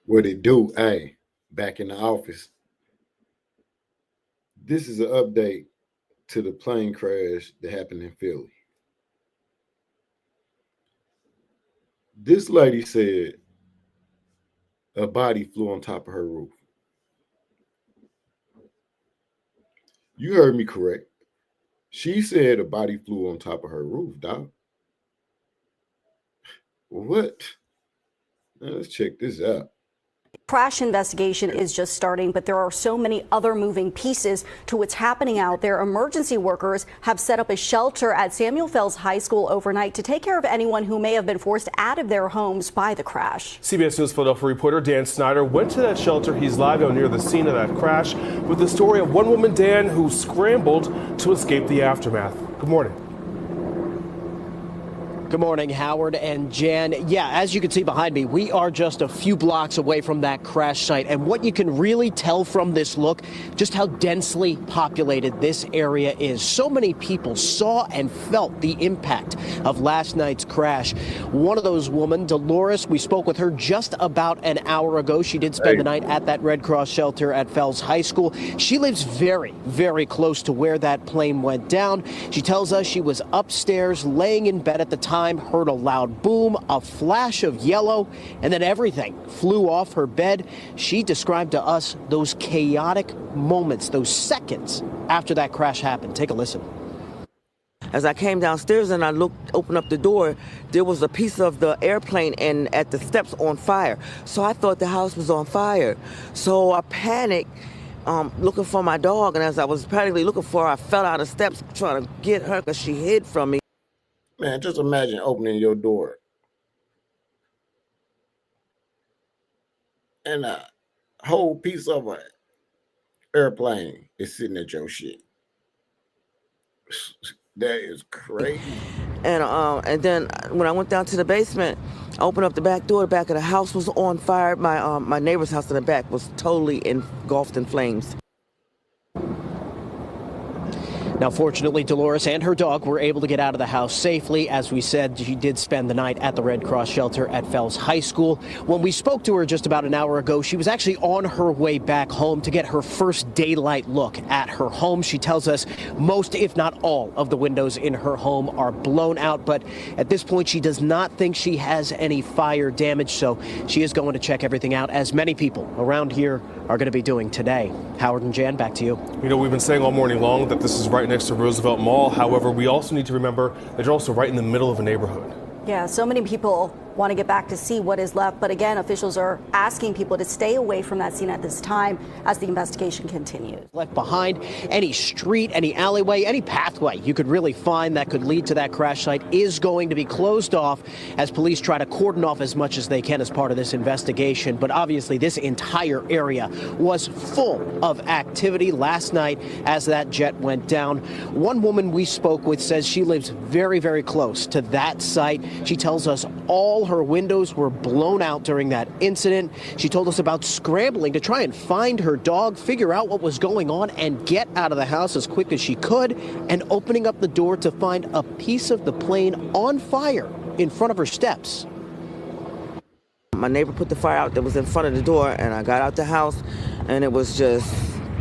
What it do? Hey, back in the office. This is an update to the plane crash that happened in Philly. This lady said a body flew on top of her roof. You heard me correct. She said a body flew on top of her roof, dog. What? Now let's check this out. Crash investigation is just starting, but there are so many other moving pieces to what's happening out there. Emergency workers have set up a shelter at Samuel Fells High School overnight to take care of anyone who may have been forced out of their homes by the crash. CBS News Philadelphia reporter Dan Snyder went to that shelter. He's live out near the scene of that crash with the story of one woman, Dan, who scrambled to escape the aftermath. Good morning. Good morning, Howard and Jan. Yeah, as you can see behind me, we are just a few blocks away from that crash site. And what you can really tell from this look, just how densely populated this area is. So many people saw and felt the impact of last night's crash. One of those women, Dolores, we spoke with her just about an hour ago. She did spend the night at that Red Cross shelter at Fells High School. She lives very, very close to where that plane went down. She tells us she was upstairs laying in bed at the time, heard a loud boom, a flash of yellow, and then everything flew off her bed. She described to us those chaotic moments, those seconds after that crash happened. Take a listen. As I came downstairs and I opened up the door, there was a piece of the airplane and at the steps on fire. So I thought the house was on fire. So I panicked, looking for my dog. And as I was panically looking for her, I fell out of steps trying to get her because she hid from me. Man, just imagine opening your door and a whole piece of an airplane is sitting at your shit. That is crazy. And then when I went down to the basement, I opened up the back door. The back of the house was on fire. My neighbor's house in the back was totally engulfed in flames. Now, fortunately, Dolores and her dog were able to get out of the house safely. As we said, she did spend the night at the Red Cross shelter at Fells High School. When we spoke to her just about an hour ago, she was actually on her way back home to get her first daylight look at her home. She tells us most, if not all, of the windows in her home are blown out. But at this point, she does not think she has any fire damage. So she is going to check everything out, as many people around here are going to be doing today. Howard and Jan, back to you. You know, we've been saying all morning long that this is right next to Roosevelt Mall. However, we also need to remember that you're also right in the middle of a neighborhood. Yeah, so many people want to get back to see what is left. But again, officials are asking people to stay away from that scene at this time as the investigation continues. Left behind, any street, any alleyway, any pathway you could really find that could lead to that crash site is going to be closed off as police try to cordon off as much as they can as part of this investigation. But obviously, this entire area was full of activity last night as that jet went down. One woman we spoke with says she lives very, very close to that site. She tells us all her windows were blown out during that incident. She told us about scrambling to try and find her dog, figure out what was going on, and get out of the house as quick as she could, and opening up the door to find a piece of the plane on fire in front of her steps. My neighbor put the fire out that was in front of the door, and I got out the house, and it was just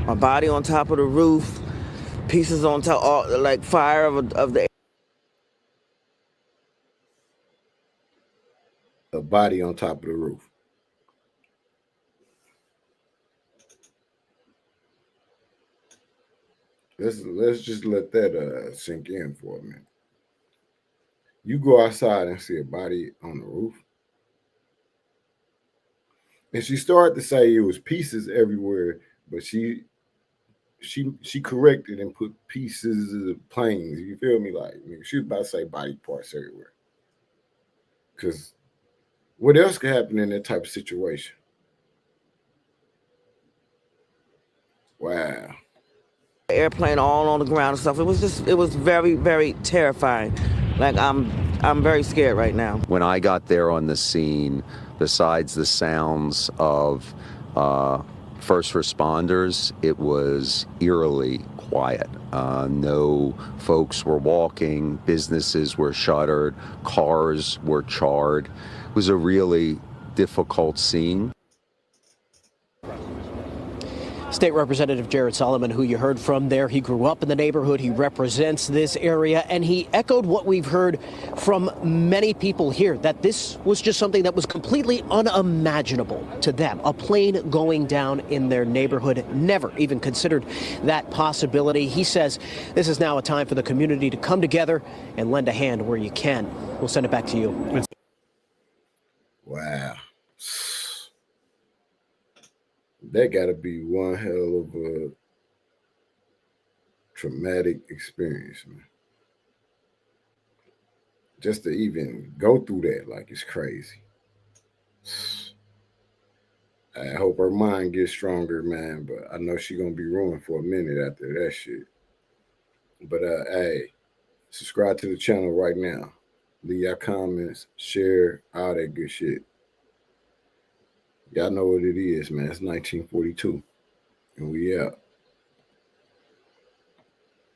a body on top of the roof, pieces on top, like fire of the A body on top of the roof. Let's just let that sink in for a minute. You go outside and see a body on the roof. And she started to say it was pieces everywhere, but she corrected and put pieces of planes. You feel me? Like she was about to say body parts everywhere. Because what else could happen in that type of situation? Wow. Airplane all on the ground and stuff. It was very, very terrifying. Like I'm very scared right now. When I got there on the scene, besides the sounds of first responders, it was eerily quiet. No folks were walking, businesses were shuttered, cars were charred. It was a really difficult scene. State Representative Jared Solomon, who you heard from there, he grew up in the neighborhood, he represents this area, and he echoed what we've heard from many people here, that this was just something that was completely unimaginable to them. A plane going down in their neighborhood, never even considered that possibility. He says this is now a time for the community to come together and lend a hand where you can. We'll send it back to you. Wow. That got to be one hell of a traumatic experience, man. Just to even go through that, like, it's crazy. I hope her mind gets stronger, man, but I know she's going to be ruined for a minute after that shit. But, hey, subscribe to the channel right now. Leave your comments, share, all that good shit. Y'all know what it is, man. It's 1942, and we out.